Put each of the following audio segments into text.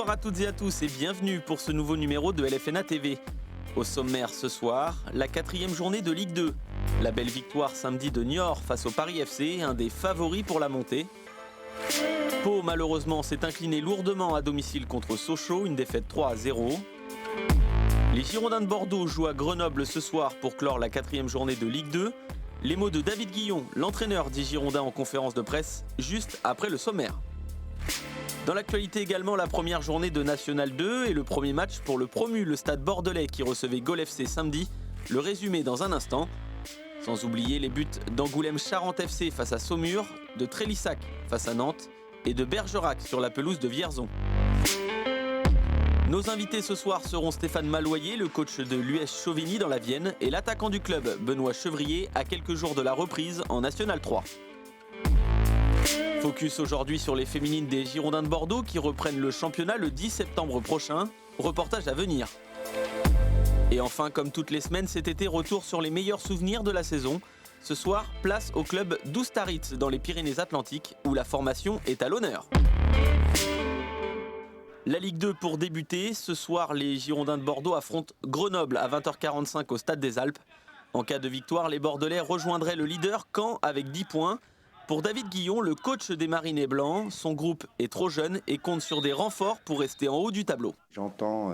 Bonsoir à toutes et à tous et bienvenue pour ce nouveau numéro de LFNA TV. Au sommaire ce soir, la 4e journée de Ligue 2. La belle victoire samedi de Niort face au Paris FC, un des favoris pour la montée. Pau malheureusement s'est incliné lourdement à domicile contre Sochaux, une défaite 3-0. Les Girondins de Bordeaux jouent à Grenoble ce soir pour clore la 4e journée de Ligue 2. Les mots de David Guillon, l'entraîneur des Girondins en conférence de presse, juste après le sommaire. Dans l'actualité également, la première journée de National 2 et le premier match pour le promu, le Stade Bordelais qui recevait Gol FC samedi. Le résumé dans un instant. Sans oublier les buts d'Angoulême-Charente FC face à Saumur, de Trélissac face à Nantes et de Bergerac sur la pelouse de Vierzon. Nos invités ce soir seront Stéphane Maloyer, le coach de l'US Chauvigny dans la Vienne, et l'attaquant du club, Benoît Chevrier, à quelques jours de la reprise en National 3. Focus aujourd'hui sur les féminines des Girondins de Bordeaux qui reprennent le championnat le 10 septembre prochain. Reportage à venir. Et enfin, comme toutes les semaines cet été, retour sur les meilleurs souvenirs de la saison. Ce soir, place au club d'Oustaritz dans les Pyrénées-Atlantiques où la formation est à l'honneur. La Ligue 2 pour débuter. Ce soir, les Girondins de Bordeaux affrontent Grenoble à 20h45 au Stade des Alpes. En cas de victoire, les Bordelais rejoindraient le leader Caen avec 10 points. Pour David Guillon, le coach des Marinés Blancs, son groupe est trop jeune et compte sur des renforts pour rester en haut du tableau. J'entends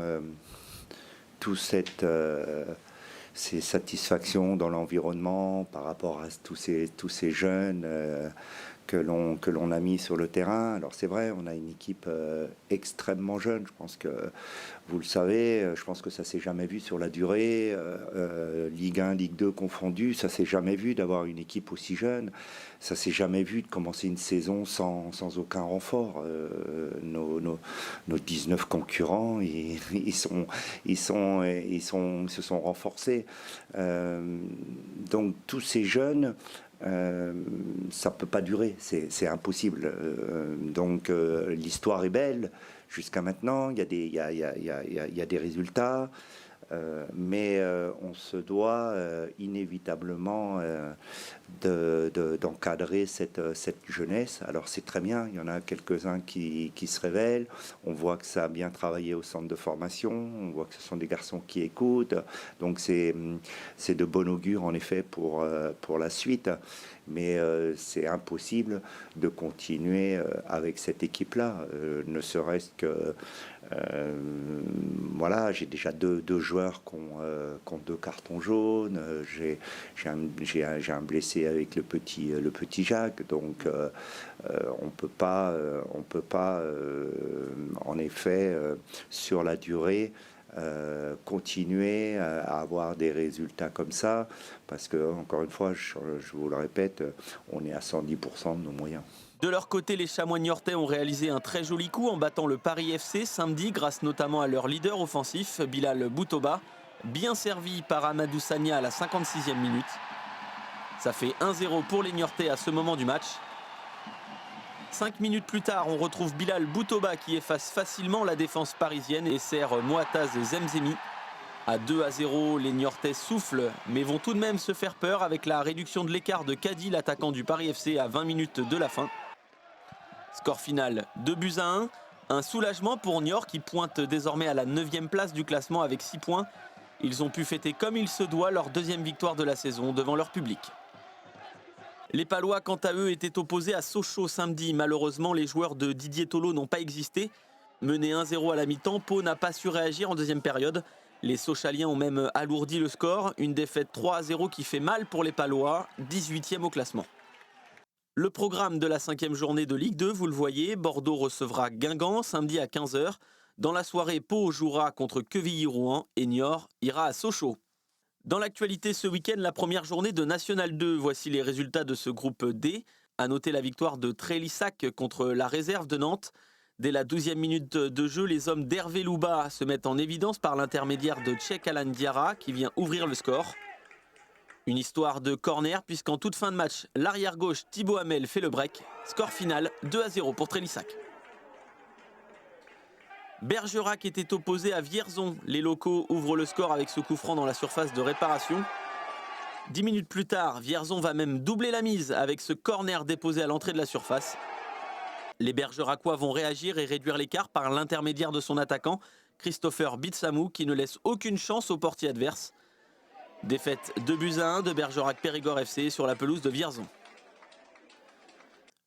toute ces satisfactions dans l'environnement par rapport à tous ces jeunes que l'on a mis sur le terrain. Alors c'est vrai, on a une équipe extrêmement jeune. Je pense que vous le savez, je pense que ça s'est jamais vu sur la durée. Ligue 1, Ligue 2 confondus, ça s'est jamais vu d'avoir une équipe aussi jeune. Ça s'est jamais vu de commencer une saison sans aucun renfort. Nos 19 concurrents, ils se sont renforcés. Donc tous ces jeunes, ça peut pas durer, c'est impossible. Donc l'histoire est belle jusqu'à maintenant. Il y a des résultats. Mais on se doit inévitablement d'encadrer cette jeunesse. Alors c'est très bien, il y en a quelques-uns qui se révèlent. On voit que ça a bien travaillé au centre de formation, on voit que ce sont des garçons qui écoutent. Donc c'est de bon augure en effet pour la suite. Mais c'est impossible de continuer avec cette équipe-là, ne serait-ce que voilà, j'ai déjà deux joueurs qui ont 2 cartons jaunes. J'ai un blessé avec le petit Jacques. Donc on peut pas en effet sur la durée continuer à avoir des résultats comme ça, parce que encore une fois, je vous le répète, on est à 110% de nos moyens. De leur côté, les Chamois niortais ont réalisé un très joli coup en battant le Paris FC samedi grâce notamment à leur leader offensif, Bilal Boutoba, bien servi par Amadou Sagna à la 56e minute. Ça fait 1-0 pour les Niortais à ce moment du match. 5 minutes plus tard, on retrouve Bilal Boutoba qui efface facilement la défense parisienne et sert Moataz Zemzemi. À 2-0, les Niortais soufflent, mais vont tout de même se faire peur avec la réduction de l'écart de Kadi, l'attaquant du Paris FC, à 20 minutes de la fin. Score final 2-1, un soulagement pour Niort qui pointe désormais à la 9e place du classement avec 6 points. Ils ont pu fêter comme il se doit leur 2e victoire de la saison devant leur public. Les Palois, quant à eux, étaient opposés à Sochaux samedi. Malheureusement, les joueurs de Didier Tolo n'ont pas existé. Mené 1-0 à la mi-temps, Pau n'a pas su réagir en deuxième période. Les Sochaliens ont même alourdi le score. Une défaite 3-0 qui fait mal pour les Palois, 18e au classement. Le programme de la 5e journée de Ligue 2, vous le voyez, Bordeaux recevra Guingamp samedi à 15h. Dans la soirée, Pau jouera contre Quevilly-Rouen et Niort ira à Sochaux. Dans l'actualité ce week-end, la première journée de National 2. Voici les résultats de ce groupe D. À noter la victoire de Trélissac contre la réserve de Nantes. Dès la 12e minute de jeu, les hommes d'Hervé Louba se mettent en évidence par l'intermédiaire de Tchèque Alan Diarra qui vient ouvrir le score. Une histoire de corner puisqu'en toute fin de match, l'arrière-gauche Thibaut Hamel fait le break. Score final 2-0 pour Trélissac. Bergerac était opposé à Vierzon. Les locaux ouvrent le score avec ce coup franc dans la surface de réparation. 10 minutes plus tard, Vierzon va même doubler la mise avec ce corner déposé à l'entrée de la surface. Les Bergeracois vont réagir et réduire l'écart par l'intermédiaire de son attaquant, Christopher Bitsamou, qui ne laisse aucune chance au portier adverse. Défaite 2-1 de Bergerac-Périgord FC sur la pelouse de Vierzon.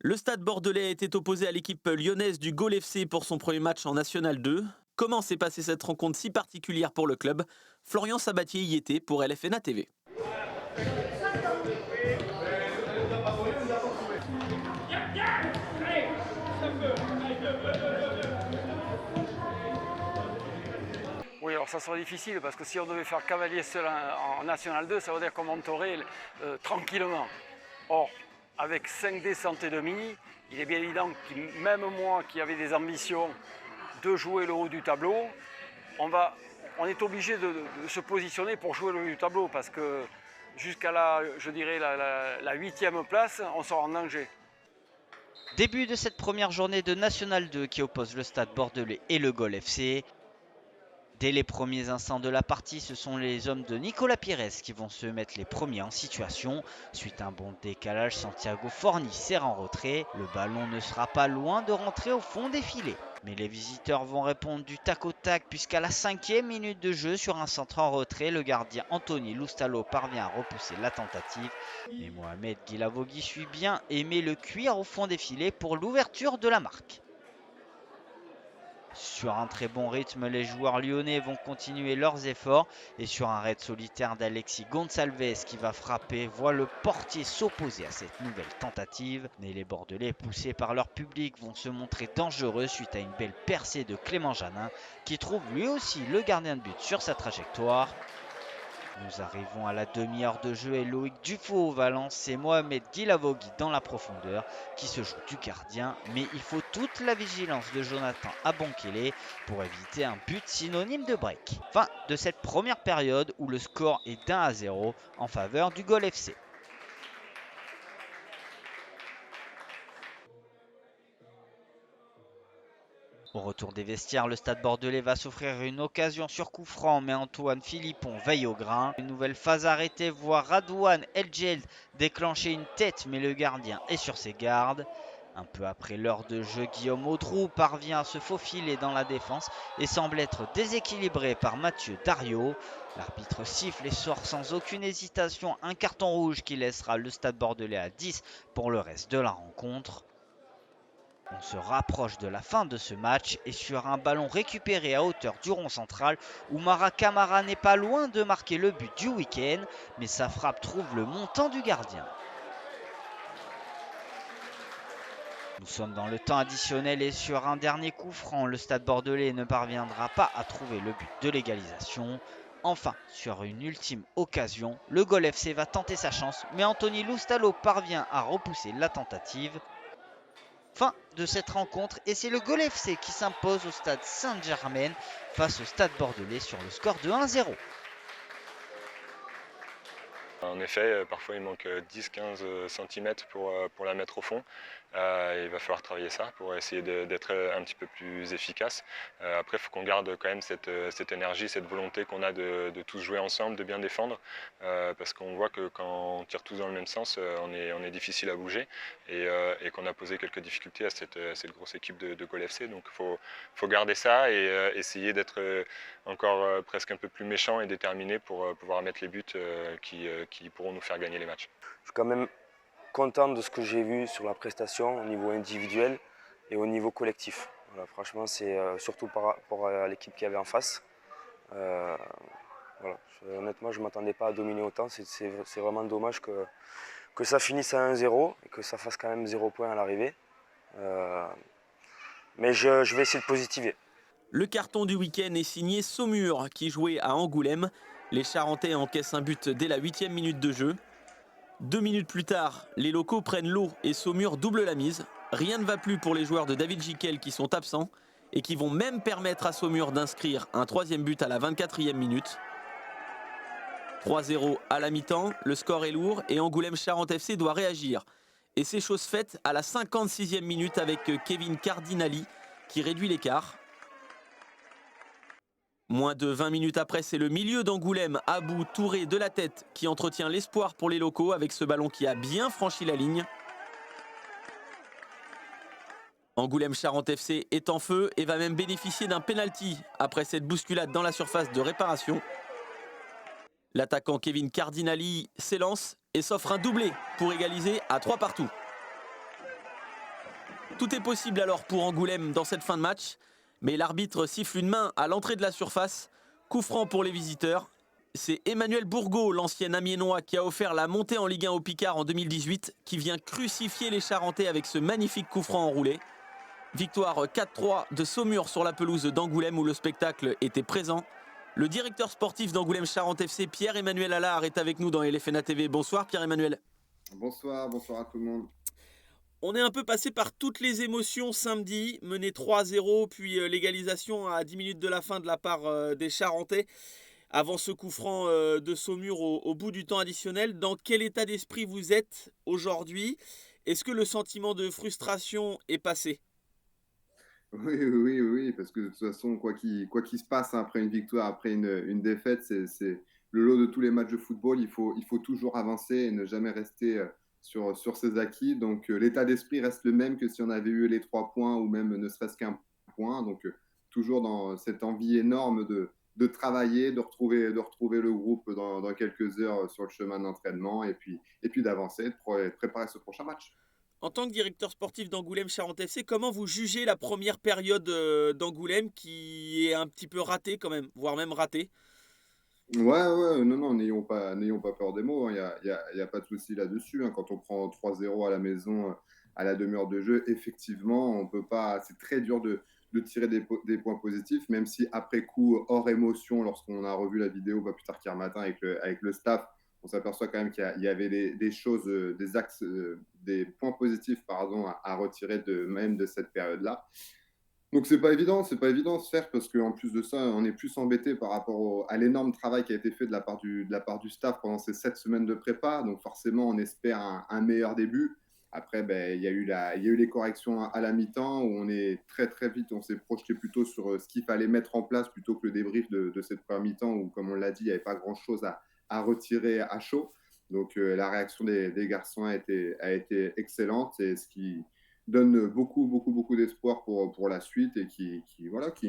Le Stade Bordelais a été opposé à l'équipe lyonnaise du Gol FC pour son premier match en National 2. Comment s'est passée cette rencontre si particulière pour le club? Florian Sabatier y était pour LFNA TV. Oui, alors ça serait difficile parce que si on devait faire cavalier seul en National 2, ça veut dire qu'on monterait tranquillement. Or, avec 5 descentes et demi, il est bien évident que même moi qui avais des ambitions de jouer le haut du tableau, on est obligé de se positionner pour jouer le haut du tableau parce que jusqu'à la 8e place, on sera en danger. Début de cette première journée de National 2 qui oppose le Stade Bordelais et le Gol FC. Dès les premiers instants de la partie, ce sont les hommes de Nicolas Pires qui vont se mettre les premiers en situation. Suite à un bon décalage, Santiago Forni sert en retrait. Le ballon ne sera pas loin de rentrer au fond des filets. Mais les visiteurs vont répondre du tac au tac puisqu'à la 5e minute de jeu, sur un centre en retrait, le gardien Anthony Loustalo parvient à repousser la tentative. Mais Mohamed Guilavogui suit bien et met le cuir au fond des filets pour l'ouverture de la marque. Sur un très bon rythme, les joueurs lyonnais vont continuer leurs efforts et sur un raid solitaire d'Alexis Gonçalves qui va frapper, voit le portier s'opposer à cette nouvelle tentative. Mais les Bordelais, poussés par leur public, vont se montrer dangereux suite à une belle percée de Clément Janin qui trouve lui aussi le gardien de but sur sa trajectoire. Nous arrivons à la demi-heure de jeu et Loïc Dufault va lancer Mohamed Guilavogui dans la profondeur qui se joue du gardien. Mais il faut toute la vigilance de Jonathan Abonkele pour éviter un but synonyme de break. Fin de cette première période où le score est d'1-0 en faveur du Gol FC. Au retour des vestiaires, le Stade Bordelais va s'offrir une occasion sur coup franc, mais Antoine Philippon veille au grain. Une nouvelle phase arrêtée voit Radouane Eljeld déclencher une tête, mais le gardien est sur ses gardes. Un peu après l'heure de jeu, Guillaume Audroux parvient à se faufiler dans la défense et semble être déséquilibré par Mathieu Dario. L'arbitre siffle et sort sans aucune hésitation un carton rouge qui laissera le Stade Bordelais à 10 pour le reste de la rencontre. On se rapproche de la fin de ce match et sur un ballon récupéré à hauteur du rond central, Oumara Kamara n'est pas loin de marquer le but du week-end, mais sa frappe trouve le montant du gardien. Nous sommes dans le temps additionnel et sur un dernier coup franc, le Stade Bordelais ne parviendra pas à trouver le but de l'égalisation. Enfin, sur une ultime occasion, le Gol FC va tenter sa chance, mais Anthony Loustalo parvient à repousser la tentative. Fin de cette rencontre et c'est le Gol FC qui s'impose au stade Saint-Germain face au Stade Bordelais sur le score de 1-0. En effet, parfois il manque 10-15 cm pour la mettre au fond. Il va falloir travailler ça pour essayer d'être un petit peu plus efficace. Après, il faut qu'on garde quand même cette énergie, cette volonté qu'on a de tous jouer ensemble, de bien défendre. Parce qu'on voit que quand on tire tous dans le même sens, on est difficile à bouger et qu'on a posé quelques difficultés à cette grosse équipe de Gol FC. Donc il faut garder ça et essayer d'être encore presque un peu plus méchant et déterminé pour pouvoir mettre les buts qui pourront nous faire gagner les matchs. Je suis quand même content de ce que j'ai vu sur la prestation au niveau individuel et au niveau collectif. Voilà, franchement, c'est surtout par rapport à l'équipe qu'il y avait en face. Voilà. Honnêtement, je ne m'attendais pas à dominer autant. C'est vraiment dommage que ça finisse à 1-0 et que ça fasse quand même 0 points à l'arrivée. Mais je vais essayer de positiver. Le carton du week-end est signé Saumur qui jouait à Angoulême. Les Charentais encaissent un but dès la 8e minute de jeu. 2 minutes plus tard, les locaux prennent l'eau et Saumur double la mise. Rien ne va plus pour les joueurs de David Jiquel qui sont absents et qui vont même permettre à Saumur d'inscrire un 3e but à la 24e minute. 3-0 à la mi-temps, le score est lourd et Angoulême Charente FC doit réagir. Et c'est chose faite à la 56e minute avec Kevin Cardinali qui réduit l'écart. Moins de 20 minutes après, c'est le milieu d'Angoulême, Abou Touré de la tête, qui entretient l'espoir pour les locaux avec ce ballon qui a bien franchi la ligne. Angoulême-Charente FC est en feu et va même bénéficier d'un pénalty après cette bousculade dans la surface de réparation. L'attaquant Kevin Cardinali s'élance et s'offre un doublé pour égaliser à 3 partout. Tout est possible alors pour Angoulême dans cette fin de match, mais l'arbitre siffle une main à l'entrée de la surface. Coup franc pour les visiteurs. C'est Emmanuel Bourgault, l'ancien Amiénois, qui a offert la montée en Ligue 1 au Picard en 2018, qui vient crucifier les Charentais avec ce magnifique coup franc enroulé. Victoire 4-3 de Saumur sur la pelouse d'Angoulême où le spectacle était présent. Le directeur sportif d'Angoulême-Charente FC, Pierre-Emmanuel Allard, est avec nous dans LFNA TV. Bonsoir Pierre-Emmanuel. Bonsoir à tout le monde. On est un peu passé par toutes les émotions samedi, mené 3-0, puis l'égalisation à 10 minutes de la fin de la part des Charentais, avant ce coup franc de Saumur au bout du temps additionnel. Dans quel état d'esprit vous êtes aujourd'hui? Est-ce que le sentiment de frustration est passé? Oui, parce que de toute façon, quoi qu'il se passe, hein, après une victoire, après une défaite, c'est le lot de tous les matchs de football. Il faut toujours avancer et ne jamais rester sur ses acquis. Donc, l'état d'esprit reste le même que si on avait eu les 3 points ou même ne serait-ce qu'un point. Donc, toujours dans cette envie énorme de travailler, de retrouver le groupe dans quelques heures sur le chemin d'entraînement et puis d'avancer, de préparer ce prochain match. En tant que directeur sportif d'Angoulême-Charente FC, comment vous jugez la première période d'Angoulême qui est un petit peu ratée quand même, voire même ratée? Ouais, non, n'ayons pas peur des mots, hein. Il y a pas de souci là-dessus, hein. Quand on prend 3-0 à la maison, à la demi-heure de jeu, effectivement, on peut pas. C'est très dur de tirer des points positifs, même si après coup, hors émotion, lorsqu'on a revu la vidéo pas plus tard qu'hier matin avec le staff, on s'aperçoit quand même qu'il y avait des choses, des axes, des points positifs, pardon, à retirer même de cette période-là. Donc c'est pas évident de se faire parce qu'en plus de ça, on est plus embêté par rapport à l'énorme travail qui a été fait de la part du staff pendant ces 7 semaines de prépa. Donc forcément, on espère un meilleur début. Après, il y a eu les corrections à la mi-temps où on est très vite, on s'est projeté plutôt sur ce qu'il fallait mettre en place plutôt que le débrief de cette première mi-temps où, comme on l'a dit, il n'y avait pas grand-chose à retirer à chaud. Donc la réaction des garçons a été excellente et ce qui donne beaucoup d'espoir pour la suite et qui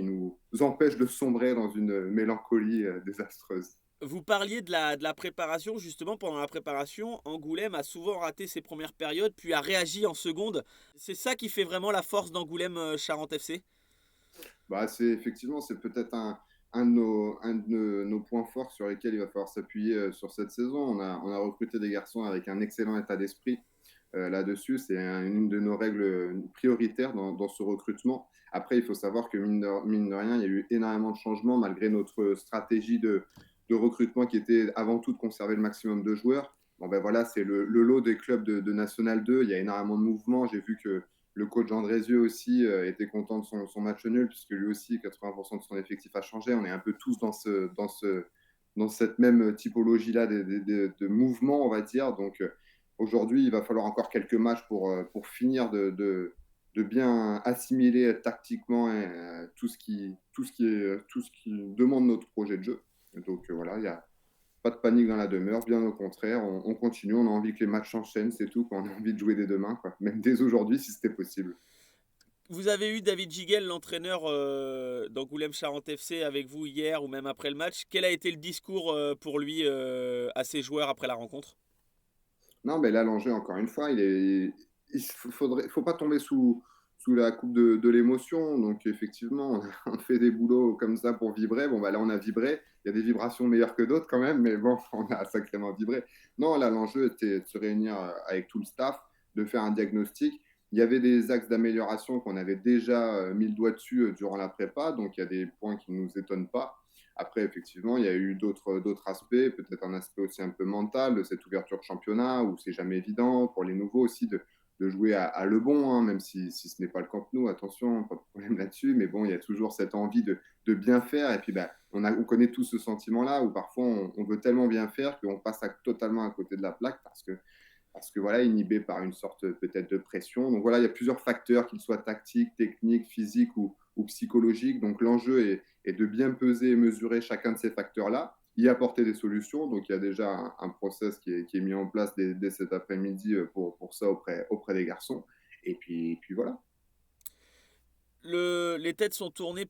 nous empêche de sombrer dans une mélancolie désastreuse. Vous parliez de la préparation, justement pendant la préparation, Angoulême a souvent raté ses premières périodes, puis a réagi en seconde. C'est ça qui fait vraiment la force d'Angoulême-Charente FC? C'est peut-être un de nos points forts sur lesquels il va falloir s'appuyer sur cette saison. On a recruté des garçons avec un excellent état d'esprit. Là-dessus, c'est une de nos règles prioritaires dans ce recrutement. Après, il faut savoir que mine de rien, il y a eu énormément de changements malgré notre stratégie de recrutement qui était avant tout de conserver le maximum de joueurs. Bon, voilà, c'est le lot des clubs de National 2. Il y a énormément de mouvements. J'ai vu que le coach Andrézieux aussi était content de son match nul puisque lui aussi, 80% de son effectif a changé. On est un peu tous dans cette même typologie-là de mouvements, on va dire. Donc, aujourd'hui, il va falloir encore quelques matchs pour finir de bien assimiler tactiquement tout ce qui demande notre projet de jeu. Donc voilà, il n'y a pas de panique dans la demeure, bien au contraire, on continue, on a envie que les matchs s'enchaînent, c'est tout, on a envie de jouer dès demain, quoi. Même dès aujourd'hui si c'était possible. Vous avez eu David Giguel, l'entraîneur d'Angoulême-Charente FC, avec vous hier ou même après le match. Quel a été le discours pour lui à ses joueurs après la rencontre? Non, mais là, l'enjeu, encore une fois, il faut pas tomber sous la coupe de l'émotion. Donc, effectivement, on fait des boulots comme ça pour vibrer. Bon, là, on a vibré. Il y a des vibrations meilleures que d'autres quand même, mais bon, on a sacrément vibré. Non, là, l'enjeu était de se réunir avec tout le staff, de faire un diagnostic. Il y avait des axes d'amélioration qu'on avait déjà mis le doigt dessus durant la prépa. Donc, il y a des points qui ne nous étonnent pas. Après, effectivement, il y a eu d'autres aspects, peut-être un aspect aussi un peu mental de cette ouverture de championnat où c'est jamais évident pour les nouveaux aussi de jouer à le bon, hein, même si ce n'est pas le Camp Nou, attention, pas de problème là-dessus, mais bon, il y a toujours cette envie de bien faire et puis on connaît tous ce sentiment-là où parfois on veut tellement bien faire qu'on passe totalement à côté de la plaque parce que voilà, inhibé par une sorte peut-être de pression. Donc voilà, il y a plusieurs facteurs, qu'ils soient tactiques, techniques, physiques ou psychologiques. Donc l'enjeu est de bien peser et mesurer chacun de ces facteurs-là, y apporter des solutions. Donc il y a déjà un process qui est mis en place dès cet après-midi pour ça auprès des garçons. Et puis voilà. Les têtes sont tournées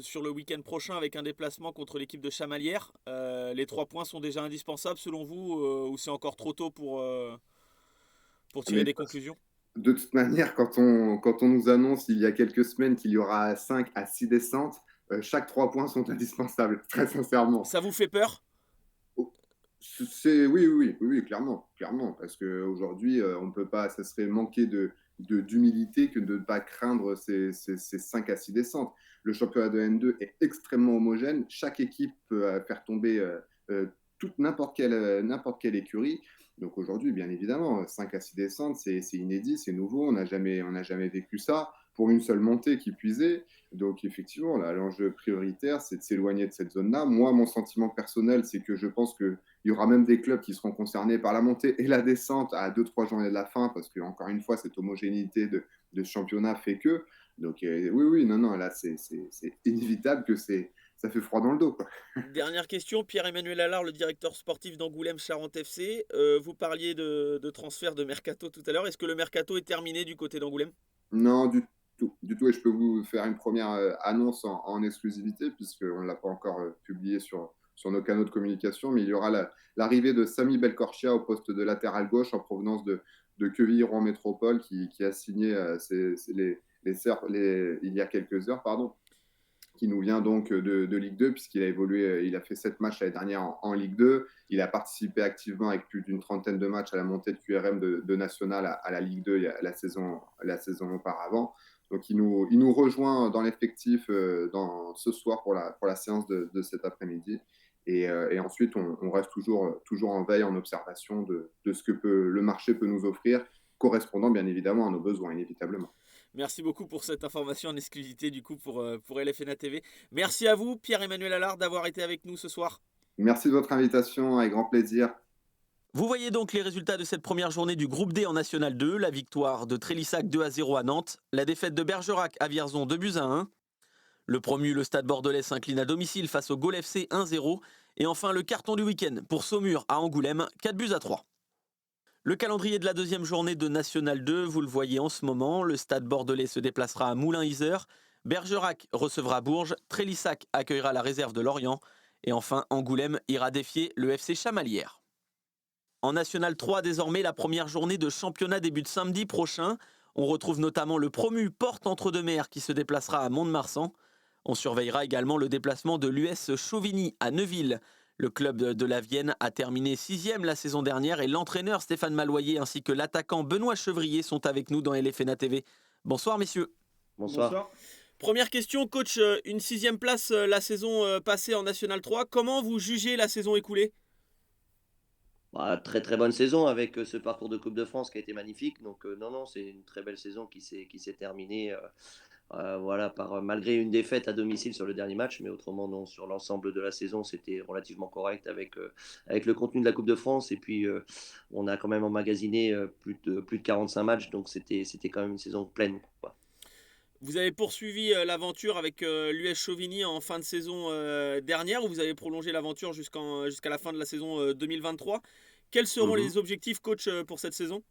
sur le week-end prochain avec un déplacement contre l'équipe de Chamalières. Les 3 points sont déjà indispensables selon vous ou c'est encore trop tôt pour tirer Mais des conclusions? de toute manière, quand on nous annonce il y a quelques semaines qu'il y aura 5 à 6 descentes, chaque 3 points sont indispensables, très sincèrement. Ça vous fait peur? Oui, clairement, clairement, parce qu'aujourd'hui, on ne peut pas, ça serait manquer d'humilité que de ne pas craindre ces 5 à 6 descentes. Le championnat de N2 est extrêmement homogène. Chaque équipe peut faire tomber n'importe quelle écurie. Donc aujourd'hui, bien évidemment, 5 à 6 descentes, c'est inédit, c'est nouveau, on n'a jamais vécu ça pour une seule montée qui puisait. Donc effectivement, là, l'enjeu prioritaire, c'est de s'éloigner de cette zone-là. Moi, mon sentiment personnel, c'est que je pense qu'il y aura même des clubs qui seront concernés par la montée et la descente à 2-3 journées de la fin, parce que encore une fois, cette homogénéité de championnat fait que. Donc oui, non, là, c'est inévitable que ça fait froid dans le dos, quoi. Dernière question, Pierre-Emmanuel Allard, le directeur sportif d'Angoulême Charente FC. Vous parliez de transfert de mercato tout à l'heure. Est-ce que le mercato est terminé du côté d'Angoulême? Non, du tout. Du tout. Et je peux vous faire une première annonce en exclusivité, puisqu'on ne l'a pas encore publié sur nos canaux de communication, mais il y aura l'arrivée de Sami Belkorchia au poste de latéral gauche en provenance de Quevilly-Rouen Métropole, qui a signé il y a quelques heures, pardon, qui nous vient donc de Ligue 2, puisqu'il a évolué, il a fait 7 matchs l'année dernière en Ligue 2. Il a participé activement avec plus d'une trentaine de matchs à la montée de QRM de National à la Ligue 2 la saison auparavant. Donc il nous rejoint dans l'effectif ce soir pour la séance de cet après-midi. Et ensuite, on reste toujours en veille, en observation de ce que le marché peut nous offrir, correspondant bien évidemment à nos besoins, inévitablement. Merci beaucoup pour cette information en exclusivité du coup pour LFNA TV. Merci à vous, Pierre-Emmanuel Allard, d'avoir été avec nous ce soir. Merci de votre invitation, avec grand plaisir. Vous voyez donc les résultats de cette première journée du groupe D en National 2. La victoire de Trélissac 2-0 à Nantes. La défaite de Bergerac à Vierzon 2-1. Le promu, le Stade Bordelais, s'incline à domicile face au Gaulle FC 1-0. Et enfin le carton du week-end pour Saumur à Angoulême 4-3. Le calendrier de la deuxième journée de National 2, vous le voyez en ce moment. Le Stade Bordelais se déplacera à Moulins-Isère. Bergerac recevra Bourges. Trélissac accueillera la réserve de Lorient. Et enfin, Angoulême ira défier le FC Chamalières. En National 3, désormais, la première journée de championnat débute samedi prochain. On retrouve notamment le promu Porte-Entre-deux-Mers qui se déplacera à Mont-de-Marsan. On surveillera également le déplacement de l'US Chauvigny à Neuville. Le club de la Vienne a terminé 6e la saison dernière et l'entraîneur Stéphane Maloyer ainsi que l'attaquant Benoît Chevrier sont avec nous dans LFNA TV. Bonsoir messieurs. Bonsoir. Première question, coach, une 6e place la saison passée en National 3. Comment vous jugez la saison écoulée? Très très bonne saison avec ce parcours de Coupe de France qui a été magnifique. Donc non, c'est une très belle saison qui s'est terminée voilà, malgré une défaite à domicile sur le dernier match, mais autrement non, sur l'ensemble de la saison c'était relativement correct avec le contenu de la Coupe de France. Et puis on a quand même emmagasiné plus de 45 matchs, donc c'était quand même une saison pleine, quoi. Vous avez poursuivi l'aventure avec l'US Chauvigny en fin de saison dernière, ou vous avez prolongé l'aventure jusqu'à la fin de la saison 2023. Quels seront les objectifs, coach, pour cette saison?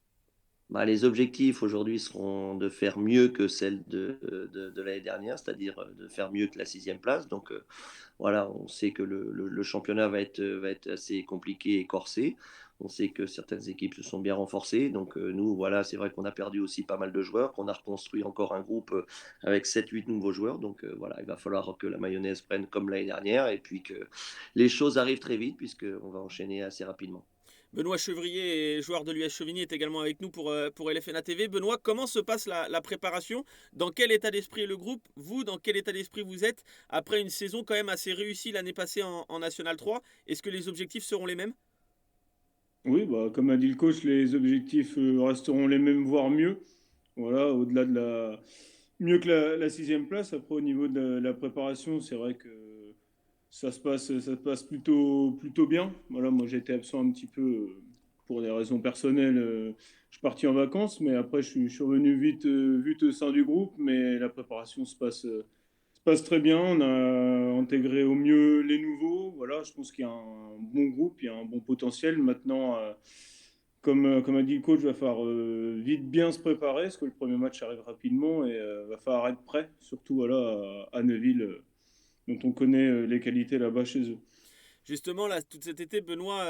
Les objectifs aujourd'hui seront de faire mieux que celle de l'année dernière, c'est-à-dire de faire mieux que la 6e place. Donc voilà, on sait que le championnat va être assez compliqué et corsé. On sait que certaines équipes se sont bien renforcées. Donc nous, voilà, c'est vrai qu'on a perdu aussi pas mal de joueurs, qu'on a reconstruit encore un groupe avec 7-8 nouveaux joueurs. Donc voilà, il va falloir que la mayonnaise prenne comme l'année dernière et puis que les choses arrivent très vite puisqu'on va enchaîner assez rapidement. Benoît Chevrier, joueur de l'US Chauvigny, est également avec nous pour LFNA TV. Benoît, comment se passe la préparation? Dans quel état d'esprit est le groupe? Vous, dans quel état d'esprit vous êtes après une saison quand même assez réussie l'année passée en National 3? Est-ce que les objectifs seront les mêmes? Oui, comme a dit le coach, les objectifs resteront les mêmes, voire mieux. Voilà, au-delà de mieux que la 6e place. Après, au niveau de la préparation, c'est vrai que ça se passe plutôt bien. Voilà, moi j'ai été absent un petit peu pour des raisons personnelles. Je suis parti en vacances, mais après je suis revenu vite au sein du groupe. Mais la préparation se passe très bien. On a intégré au mieux les nouveaux. Voilà, je pense qu'il y a un bon groupe, il y a un bon potentiel. Maintenant, comme a dit le coach, il va falloir vite bien se préparer, parce que le premier match arrive rapidement et va falloir être prêt, surtout voilà, à Neuville, dont on connaît les qualités là-bas chez eux. Justement, là, tout cet été, Benoît,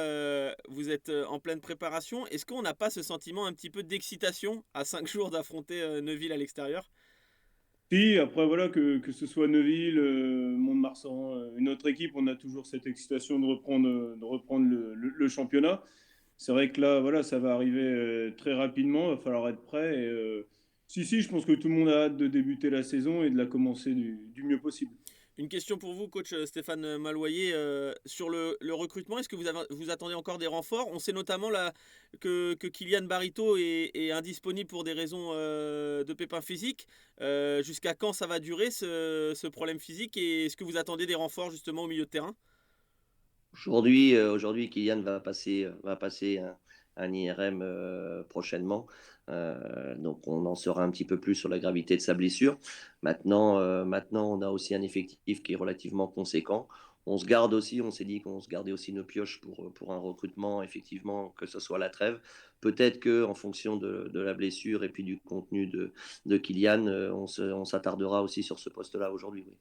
vous êtes en pleine préparation. Est-ce qu'on n'a pas ce sentiment un petit peu d'excitation à 5 jours d'affronter Neuville à l'extérieur? Puis après, voilà, que ce soit Neuville, Mont-de-Marsan, une autre équipe, on a toujours cette excitation de reprendre le championnat. C'est vrai que là, voilà, ça va arriver très rapidement, il va falloir être prêt. Et, si, je pense que tout le monde a hâte de débuter la saison et de la commencer du mieux possible. Une question pour vous, coach Stéphane Malouayer, sur le recrutement. Est-ce que vous attendez encore des renforts? On sait notamment là, que Kylian Barito est indisponible pour des raisons de pépins physiques. Jusqu'à quand ça va durer ce problème physique? Et est-ce que vous attendez des renforts justement au milieu de terrain? Aujourd'hui, Kylian va passer un IRM prochainement. Donc, on en saura un petit peu plus sur la gravité de sa blessure. Maintenant, on a aussi un effectif qui est relativement conséquent. On s'est dit qu'on se gardait aussi nos pioches pour un recrutement, effectivement, que ce soit à la trêve. Peut-être qu'en fonction de la blessure et puis du contenu de Kylian, on s'attardera aussi sur ce poste-là aujourd'hui. Oui.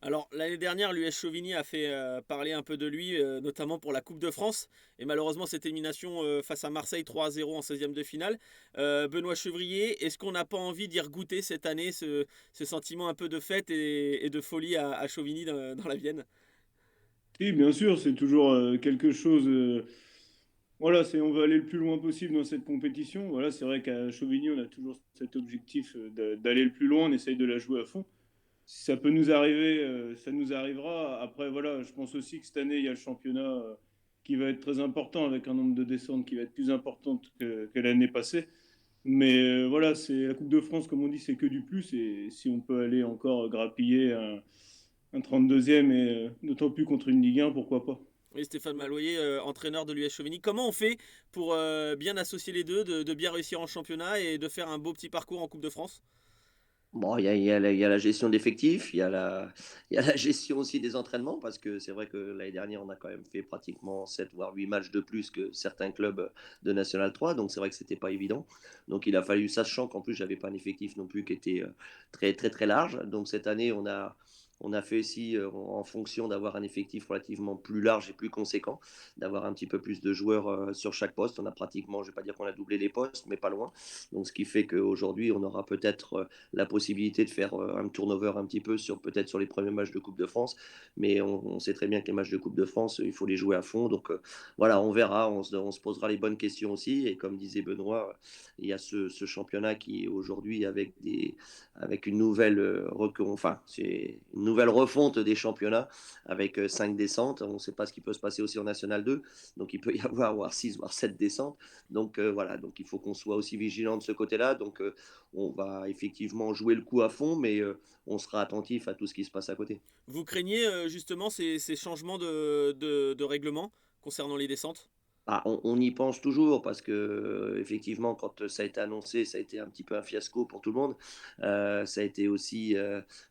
Alors l'année dernière, l'US Chauvigny a fait parler un peu de lui, notamment pour la Coupe de France. Et malheureusement, cette élimination face à Marseille 3-0 en 16e de finale. Benoît Chevrier, est-ce qu'on n'a pas envie d'y regoûter cette année, ce sentiment un peu de fête et de folie à Chauvigny dans la Vienne? Et bien sûr, c'est toujours quelque chose. Voilà, on veut aller le plus loin possible dans cette compétition. Voilà, c'est vrai qu'à Chauvigny, on a toujours cet objectif d'aller le plus loin. On essaye de la jouer à fond. Si ça peut nous arriver, ça nous arrivera. Après, voilà, je pense aussi que cette année, il y a le championnat qui va être très important, avec un nombre de descentes qui va être plus important que l'année passée. Mais voilà, c'est la Coupe de France, comme on dit, c'est que du plus. Et si on peut aller encore grappiller un 32e, et d'autant plus contre une Ligue 1, pourquoi pas. Oui, Stéphane Malouayer, entraîneur de l'US Chauvigny. Comment on fait pour bien associer les deux, de bien réussir en championnat et de faire un beau petit parcours en Coupe de France? Bon, il y a la gestion d'effectifs, il y a la gestion aussi des entraînements, parce que c'est vrai que l'année dernière, on a quand même fait pratiquement 7 voire 8 matchs de plus que certains clubs de National 3, donc c'est vrai que c'était pas évident. Donc il a fallu, sachant qu'en plus, j'avais pas un effectif non plus qui était très, très, très large. Donc cette année, on a fait aussi, en fonction d'avoir un effectif relativement plus large et plus conséquent, d'avoir un petit peu plus de joueurs sur chaque poste. On a pratiquement, je ne vais pas dire qu'on a doublé les postes, mais pas loin. Donc ce qui fait qu'aujourd'hui, on aura peut-être la possibilité de faire un turnover un petit peu peut-être sur les premiers matchs de Coupe de France. Mais on sait très bien que les matchs de Coupe de France, il faut les jouer à fond. Donc voilà, on verra, on se posera les bonnes questions aussi. Et comme disait Benoît, il y a ce championnat qui est aujourd'hui avec une nouvelle c'est une nouvelle refonte des championnats avec 5 descentes. On ne sait pas ce qui peut se passer aussi en National 2, donc il peut y avoir voire 6 voire 7 descentes. Donc voilà, donc il faut qu'on soit aussi vigilant de ce côté-là. Donc on va effectivement jouer le coup à fond, mais on sera attentif à tout ce qui se passe à côté. Vous craignez justement ces changements de règlement concernant les descentes? Ah, on y pense toujours parce que effectivement, quand ça a été annoncé, ça a été un petit peu un fiasco pour tout le monde. Ça a été aussi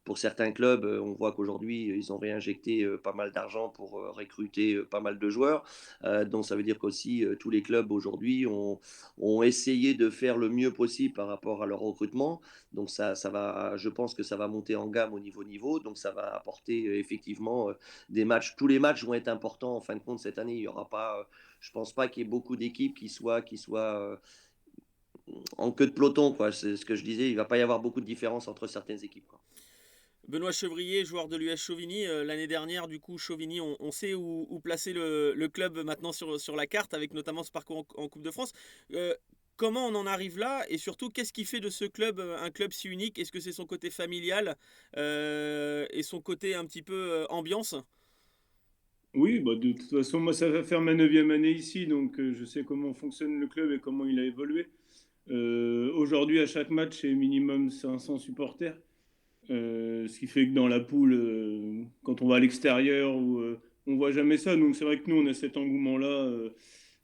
pour certains clubs. On voit qu'aujourd'hui, ils ont réinjecté pas mal d'argent pour recruter pas mal de joueurs. Donc ça veut dire qu'aussi tous les clubs aujourd'hui ont essayé de faire le mieux possible par rapport à leur recrutement. Donc ça va, je pense que ça va monter en gamme au niveau. Donc ça va apporter effectivement des matchs. Tous les matchs vont être importants en fin de compte cette année. Il y aura pas je pense pas qu'il y ait beaucoup d'équipes qui soient en queue de peloton, quoi. C'est ce que je disais. Il va pas y avoir beaucoup de différence entre certaines équipes, quoi. Benoît Chevrier, joueur de l'US Chauvigny, l'année dernière, du coup, Chauvigny, on sait où placer le club maintenant sur la carte, avec notamment ce parcours en Coupe de France. Comment on en arrive là? Et surtout, qu'est-ce qui fait de ce club un club si unique? Est-ce que c'est son côté familial et son côté un petit peu ambiance? Oui, bah de toute façon, moi, ça va faire ma 9e année ici, donc je sais comment fonctionne le club et comment il a évolué. Aujourd'hui, à chaque match, c'est minimum 500 supporters. Ce qui fait que dans la poule, quand on va à l'extérieur, on voit jamais ça. Donc c'est vrai que nous, on a cet engouement-là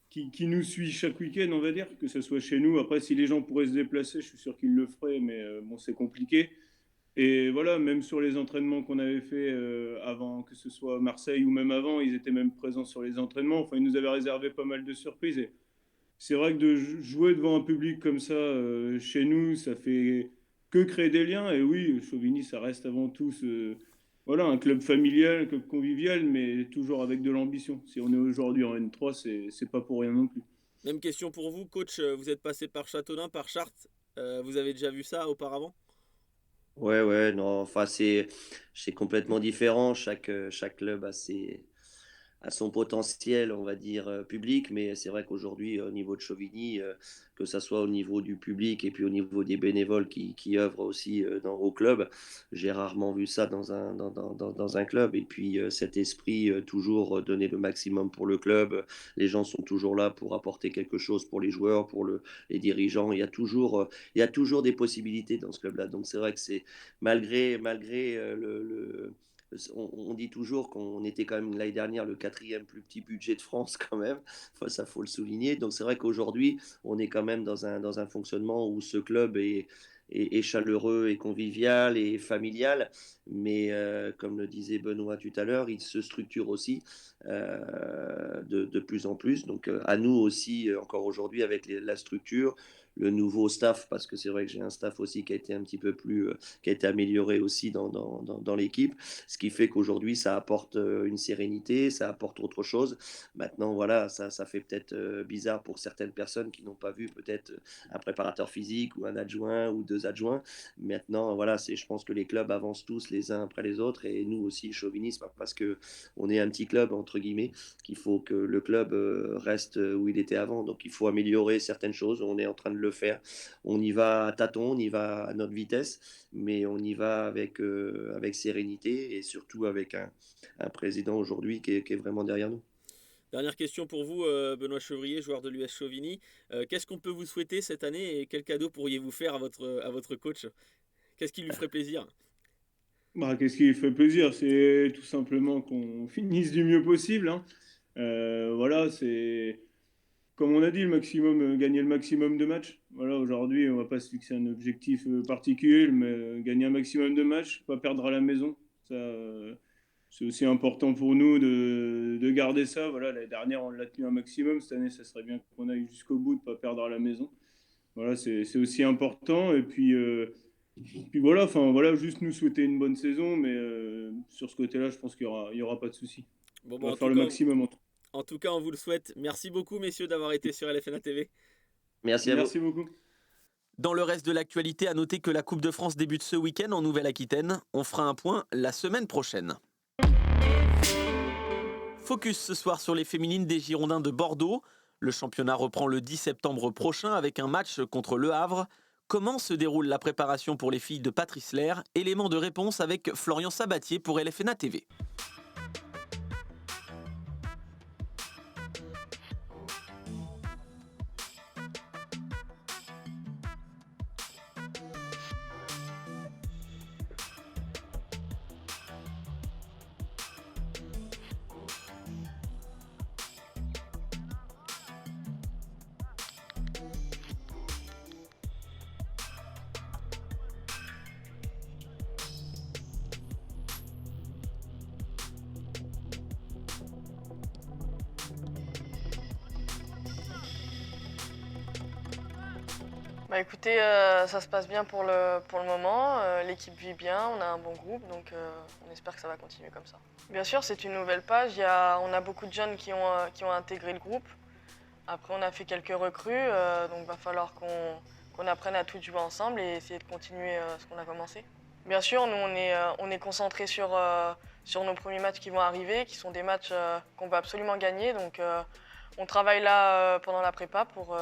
qui nous suit chaque week-end, on va dire, que ce soit chez nous. Après, si les gens pourraient se déplacer, je suis sûr qu'ils le feraient, mais bon, c'est compliqué. Et voilà, même sur les entraînements qu'on avait fait avant, que ce soit à Marseille ou même avant, ils étaient même présents sur les entraînements. Enfin, ils nous avaient réservé pas mal de surprises. Et c'est vrai que de jouer devant un public comme ça, chez nous, ça fait que créer des liens. Et oui, Chauvigny, ça reste avant tout voilà, un club familial, un club convivial, mais toujours avec de l'ambition. Si on est aujourd'hui en N3, c'est pas pour rien non plus. Même question pour vous, coach. Vous êtes passé par Châteaudun, par Chartres. Vous avez déjà vu ça auparavant? Ouais, ouais, non, enfin, c'est complètement différent. Chaque club a son potentiel, on va dire, public, mais c'est vrai qu'aujourd'hui, au niveau de Chauvigny, que ça soit au niveau du public et puis au niveau des bénévoles qui œuvrent aussi au club, j'ai rarement vu ça dans un club. Et puis cet esprit, toujours donner le maximum pour le club, les gens sont toujours là pour apporter quelque chose pour les joueurs, pour les dirigeants. Il y a toujours des possibilités dans ce club-là. Donc c'est vrai que c'est malgré on dit toujours qu'on était quand même l'année dernière le quatrième plus petit budget de France quand même, enfin, ça faut le souligner. Donc c'est vrai qu'aujourd'hui on est quand même dans un fonctionnement où ce club est chaleureux et convivial et familial, mais comme le disait Benoît tout à l'heure, il se structure aussi de plus en plus. Donc à nous aussi, encore aujourd'hui, avec la structure, le nouveau staff, parce que c'est vrai que j'ai un staff aussi qui a été un petit peu plus, qui a été amélioré aussi dans l'équipe, ce qui fait qu'aujourd'hui ça apporte une sérénité, ça apporte autre chose. Maintenant, voilà, ça fait peut-être bizarre pour certaines personnes qui n'ont pas vu peut-être un préparateur physique ou un adjoint ou deux adjoints. Maintenant, voilà, je pense que les clubs avancent tous les uns après les autres et nous aussi, chauvinisme, parce que on est un petit club entre guillemets, qu'il faut que le club reste où il était avant. Donc il faut améliorer certaines choses. On est en train de le faire. On y va à tâtons, on y va à notre vitesse, mais on y va avec sérénité et surtout avec un président aujourd'hui qui est vraiment derrière nous. Dernière question pour vous, Benoît Chevrier, joueur de l'US Chauvigny. Qu'est-ce qu'on peut vous souhaiter cette année et quel cadeau pourriez-vous faire à votre coach? Qu'est-ce qui lui ferait plaisir? Bah, qu'est-ce qui fait plaisir? C'est tout simplement qu'on finisse du mieux possible, hein. Voilà, c'est comme on a dit, le maximum, gagner le maximum de matchs. Voilà, aujourd'hui, on va pas se fixer un objectif particulier, mais gagner un maximum de matchs, pas perdre à la maison. Ça, c'est aussi important pour nous de garder ça. Voilà, l'année dernière, on l'a tenu un maximum. Cette année, ça serait bien qu'on aille jusqu'au bout, de pas perdre à la maison. Voilà, c'est aussi important. Et puis voilà, enfin voilà, juste nous souhaiter une bonne saison, mais sur ce côté-là, je pense qu'il y aura pas de souci. Bon, On bah, va faire le maximum. en tout cas, on vous le souhaite. Merci beaucoup, messieurs, d'avoir été sur LFNA TV. Merci à vous. Merci beaucoup. Dans le reste de l'actualité, à noter que la Coupe de France débute ce week-end en Nouvelle-Aquitaine. On fera un point la semaine prochaine. Focus ce soir sur les féminines des Girondins de Bordeaux. Le championnat reprend le 10 septembre prochain avec un match contre Le Havre. Comment se déroule la préparation pour les filles de Patrice Lair? Élément de réponse avec Florian Sabatier pour LFNA TV. Bah écoutez, ça se passe bien pour le moment, l'équipe vit bien, on a un bon groupe, donc on espère que ça va continuer comme ça. Bien sûr, c'est une nouvelle page, on a beaucoup de jeunes qui ont intégré le groupe. Après, on a fait quelques recrues, donc il va falloir qu'on apprenne à tout jouer ensemble et essayer de continuer ce qu'on a commencé. Bien sûr, nous, on est concentrés sur nos premiers matchs qui vont arriver, qui sont des matchs qu'on va absolument gagner, donc on travaille là pendant la prépa pour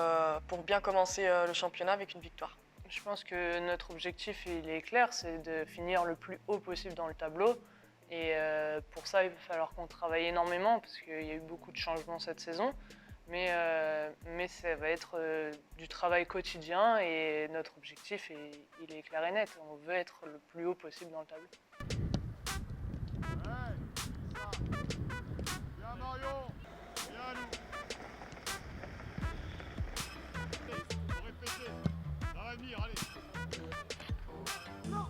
bien commencer le championnat avec une victoire. Je pense que notre objectif il est clair, c'est de finir le plus haut possible dans le tableau. Et pour ça, il va falloir qu'on travaille énormément parce qu'il y a eu beaucoup de changements cette saison. Mais ça va être du travail quotidien et notre objectif il est clair et net. On veut être le plus haut possible dans le tableau. Bien Marion, bien nous. Faut répéter, ça va venir, allez. Non.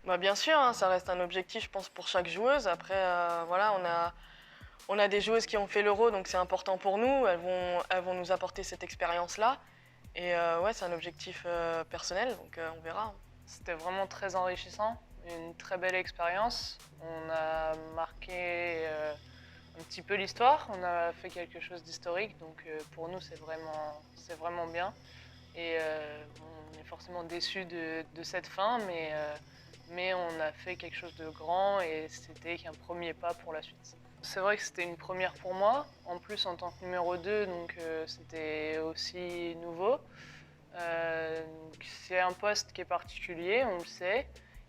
Bah, bien sûr, hein, ça reste un objectif, je pense, pour chaque joueuse. Après, voilà, on a des joueuses qui ont fait l'Euro, donc c'est important pour nous. Elles vont nous apporter cette expérience-là. Et ouais, c'est un objectif personnel, donc on verra, hein. C'était vraiment très enrichissant, une très belle expérience. On a marqué un petit peu l'histoire, on a fait quelque chose d'historique, donc pour nous c'est vraiment bien. Et on est forcément déçus de cette fin, mais on a fait quelque chose de grand et c'était qu'un premier pas pour la suite. C'est vrai que c'était une première pour moi, en plus en tant que numéro 2, donc c'était aussi nouveau. C'est un poste qui est particulier, on le sait,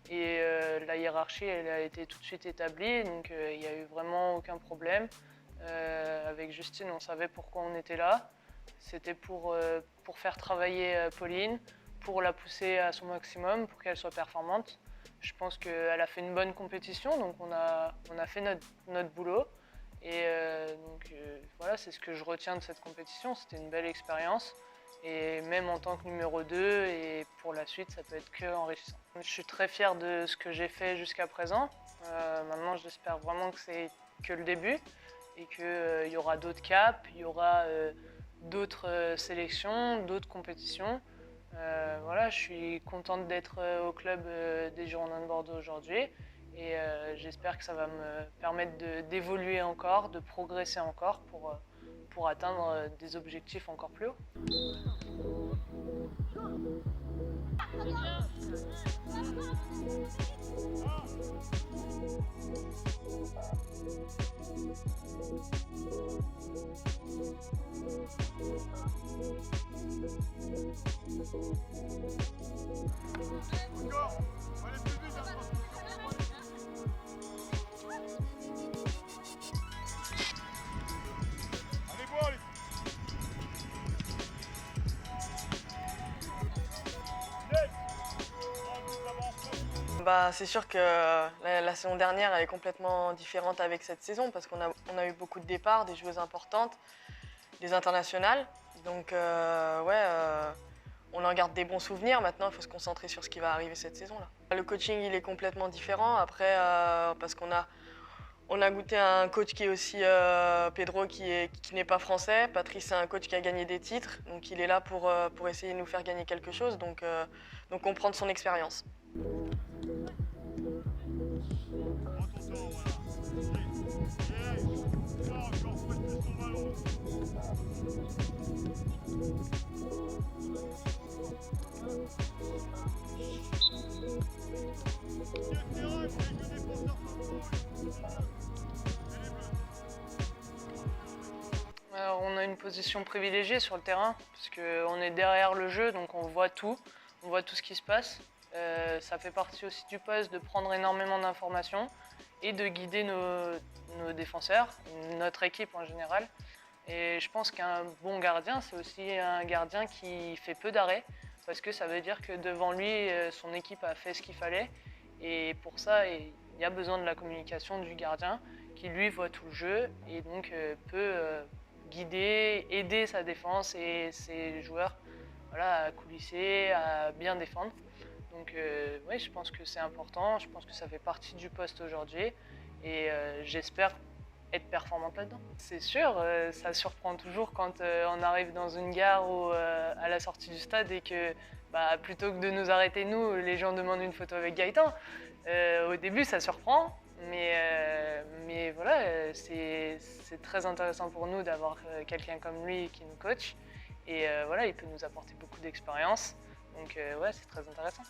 et la hiérarchie elle a été tout de suite établie, donc il n'y a eu vraiment aucun problème. Avec Justine, on savait pourquoi on était là. C'était pour faire travailler Pauline, pour la pousser à son maximum, pour qu'elle soit performante. Je pense qu'elle a fait une bonne compétition, donc on a fait notre boulot. Et voilà, c'est ce que je retiens de cette compétition, c'était une belle expérience. Et même en tant que numéro 2, et pour la suite, ça peut être que enrichissant. Je suis très fière de ce que j'ai fait jusqu'à présent. Maintenant, j'espère vraiment que c'est que le début et qu'il y aura d'autres caps, il y aura d'autres sélections, d'autres compétitions. Voilà, je suis contente d'être au club des Girondins de Bordeaux aujourd'hui et j'espère que ça va me permettre d'évoluer encore, de progresser encore pour atteindre des objectifs encore plus hauts. Bah, c'est sûr que la saison dernière elle est complètement différente avec cette saison parce qu'on a eu beaucoup de départs, des joueuses importantes, des internationales. Donc on en garde des bons souvenirs. Maintenant, il faut se concentrer sur ce qui va arriver cette saison-là. Le coaching, il est complètement différent. Après, parce qu'on a goûté à un coach qui est aussi Pedro, qui n'est pas français. Patrice, c'est un coach qui a gagné des titres. Donc, il est là pour essayer de nous faire gagner quelque chose. Donc on prend de son expérience. Alors, on a une position privilégiée sur le terrain, parce qu'on est derrière le jeu, donc on voit tout ce qui se passe. Ça fait partie aussi du poste de prendre énormément d'informations et de guider nos défenseurs, notre équipe en général. Et je pense qu'un bon gardien, c'est aussi un gardien qui fait peu d'arrêts, parce que ça veut dire que devant lui, son équipe a fait ce qu'il fallait. Et pour ça, il y a besoin de la communication du gardien, qui lui voit tout le jeu et donc peut guider, aider sa défense et ses joueurs à coulisser, à bien défendre. Donc oui, je pense que c'est important, je pense que ça fait partie du poste aujourd'hui et j'espère être performante là-dedans. C'est sûr, ça surprend toujours quand on arrive dans une gare ou à la sortie du stade et que plutôt que de nous arrêter nous, les gens demandent une photo avec Gaëtan. Au début ça surprend, mais voilà, c'est très intéressant pour nous d'avoir quelqu'un comme lui qui nous coach et voilà, il peut nous apporter beaucoup d'expérience. Donc ouais, c'est très intéressant.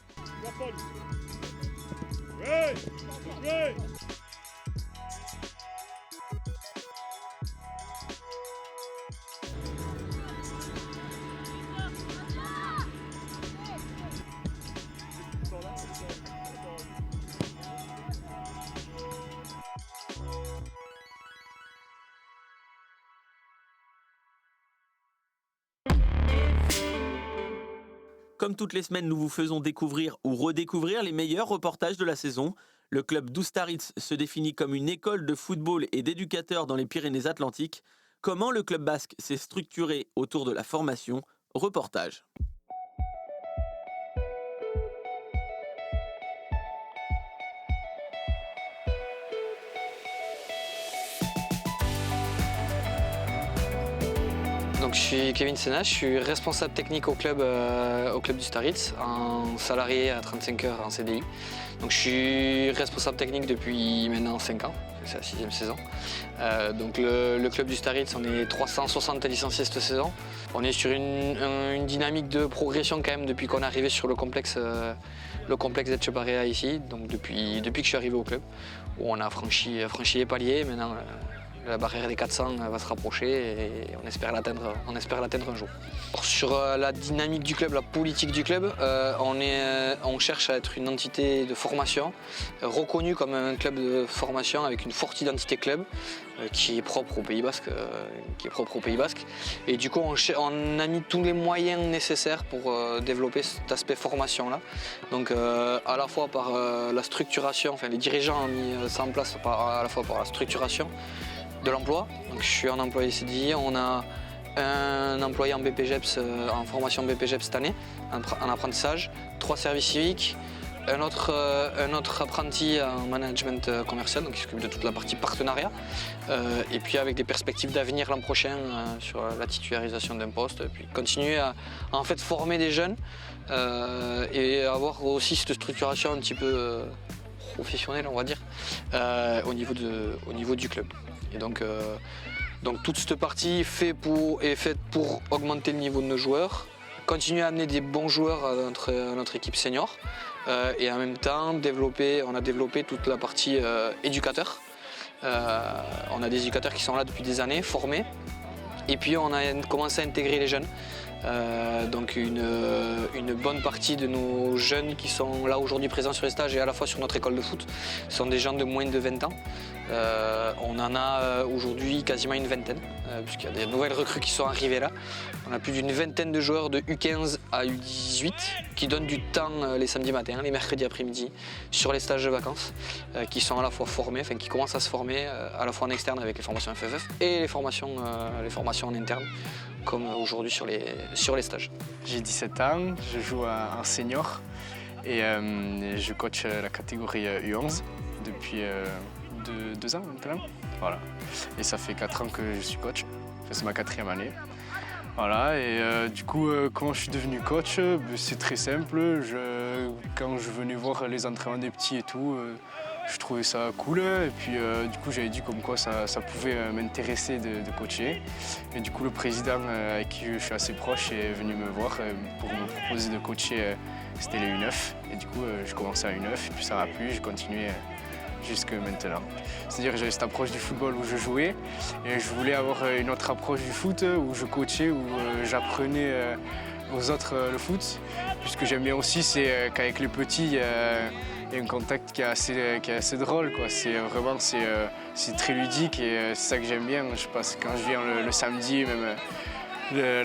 Comme toutes les semaines, nous vous faisons découvrir ou redécouvrir les meilleurs reportages de la saison. Le club d'Oustaritz se définit comme une école de football et d'éducateurs dans les Pyrénées-Atlantiques. Comment le club basque s'est structuré autour de la formation? Reportage. Donc je suis Kevin Sénat, je suis responsable technique au club du Staritz, en salarié à 35 heures en CDI. Donc je suis responsable technique depuis maintenant 5 ans, c'est la 6e saison. Donc le club du Staritz, on est 360 licenciés cette saison. On est sur une dynamique de progression quand même depuis qu'on est arrivé sur le complexe d'Etxebarria ici, donc depuis que je suis arrivé au club, où on a franchi les paliers. Maintenant la barrière des 400 va se rapprocher et on espère l'atteindre un jour. Sur la dynamique du club, la politique du club, on cherche à être une entité de formation reconnue comme un club de formation avec une forte identité club qui est propre au Pays Basque. Et du coup, on a mis tous les moyens nécessaires pour développer cet aspect formation-là. Donc à la fois par la structuration, enfin les dirigeants ont mis ça en place à la fois par la structuration de l'emploi. Donc je suis un employé CDI, on a un employé en BPGEPS, en formation BPGEPS cette année, en apprentissage, 3 services civiques, un autre apprenti en management commercial, donc qui s'occupe de toute la partie partenariat, et puis avec des perspectives d'avenir l'an prochain sur la titularisation d'un poste, puis continuer à en fait former des jeunes et avoir aussi cette structuration un petit peu professionnelle, on va dire, au niveau du club. Et donc toute cette partie est faite pour augmenter le niveau de nos joueurs, continuer à amener des bons joueurs à notre équipe senior et en même temps on a développé toute la partie éducateur. On a des éducateurs qui sont là depuis des années, formés, et puis on a commencé à intégrer les jeunes. Donc une bonne partie de nos jeunes qui sont là aujourd'hui présents sur les stages et à la fois sur notre école de foot sont des gens de moins de 20 ans. On en a aujourd'hui quasiment une vingtaine, puisqu'il y a des nouvelles recrues qui sont arrivées là. On a plus d'une vingtaine de joueurs de U15 à U18 qui donnent du temps les samedis matins, les mercredis après-midi sur les stages de vacances, qui sont à la fois formés, enfin qui commencent à se former à la fois en externe avec les formations FFF et les formations en interne, comme aujourd'hui sur les stages. J'ai 17 ans, je joue en senior et je coach la catégorie U11 depuis 2 ans maintenant. Voilà. Et ça fait 4 ans que je suis coach, enfin, c'est ma 4e année. Voilà, et du coup, comment je suis devenu coach, c'est très simple. Quand je venais voir les entraînements des petits et tout, je trouvais ça cool. Et puis du coup, j'avais dit comme quoi ça pouvait m'intéresser de coacher. Et du coup, le président avec qui je suis assez proche est venu me voir pour me proposer de coacher. C'était les U9. Et du coup, je commençais à U9, et puis ça m'a plu, j'ai continué jusque maintenant. C'est-à-dire que j'avais cette approche du football où je jouais et je voulais avoir une autre approche du foot où je coachais, où j'apprenais aux autres le foot. Puis ce que j'aime bien aussi, c'est qu'avec les petits, il y a un contact qui est assez drôle, quoi. C'est très ludique et c'est ça que j'aime bien. Je passe, quand je viens le samedi, même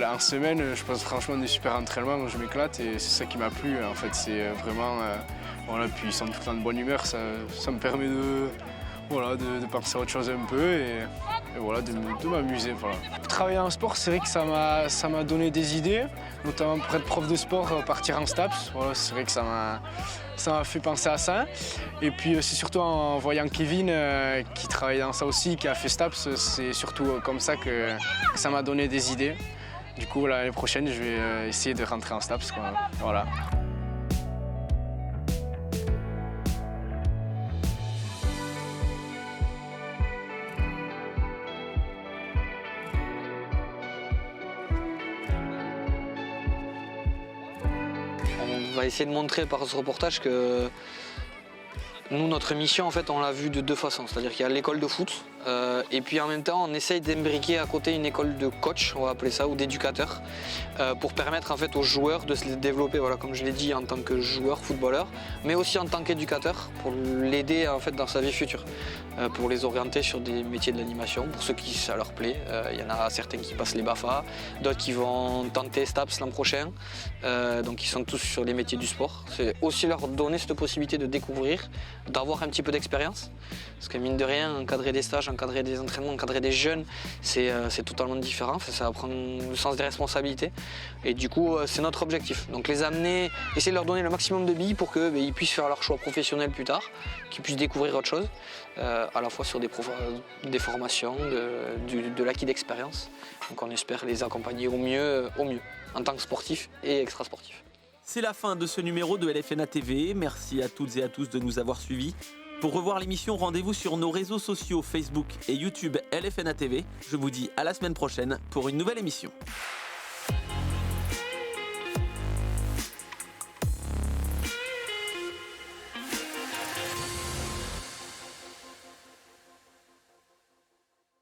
en semaine, je passe franchement des super entraînements, je m'éclate et c'est ça qui m'a plu. En fait, c'est vraiment... Voilà, puis ils sont tout le temps de bonne humeur, ça me permet de penser à autre chose un peu et voilà, de m'amuser. Voilà. Travailler en sport, c'est vrai que ça m'a donné des idées, notamment pour être prof de sport, partir en STAPS. Voilà, c'est vrai que ça m'a fait penser à ça. Et puis c'est surtout en voyant Kevin qui travaille dans ça aussi, qui a fait STAPS, c'est surtout comme ça que ça m'a donné des idées. Du coup, l'année prochaine, je vais essayer de rentrer en STAPS, quoi. Voilà. On va essayer de montrer par ce reportage que nous, notre mission, en fait, on l'a vue de 2 façons. C'est-à-dire qu'il y a l'école de foot et puis en même temps, on essaye d'imbriquer à côté une école de coach, on va appeler ça, ou d'éducateur, pour permettre en fait aux joueurs de se développer, voilà, comme je l'ai dit, en tant que joueur, footballeur, mais aussi en tant qu'éducateur, pour l'aider en fait dans sa vie future, pour les orienter sur des métiers de l'animation, pour ceux qui ça leur plaît. Il y en a certains qui passent les BAFA, d'autres qui vont tenter STAPS l'an prochain, donc ils sont tous sur les métiers du sport. C'est aussi leur donner cette possibilité de découvrir, d'avoir un petit peu d'expérience, parce que mine de rien, encadrer des stages, encadrer des entraînements, encadrer des jeunes, c'est totalement différent. Ça va prendre le sens des responsabilités. Et du coup, c'est notre objectif. Donc les amener, essayer de leur donner le maximum de billes pour qu'ils puissent faire leur choix professionnel plus tard, qu'ils puissent découvrir autre chose, à la fois sur des formations, de l'acquis d'expérience. Donc on espère les accompagner au mieux, en tant que sportif et extra-sportif. C'est la fin de ce numéro de LFNA TV. Merci à toutes et à tous de nous avoir suivis. Pour revoir l'émission, rendez-vous sur nos réseaux sociaux Facebook et YouTube LFNA TV. Je vous dis à la semaine prochaine pour une nouvelle émission.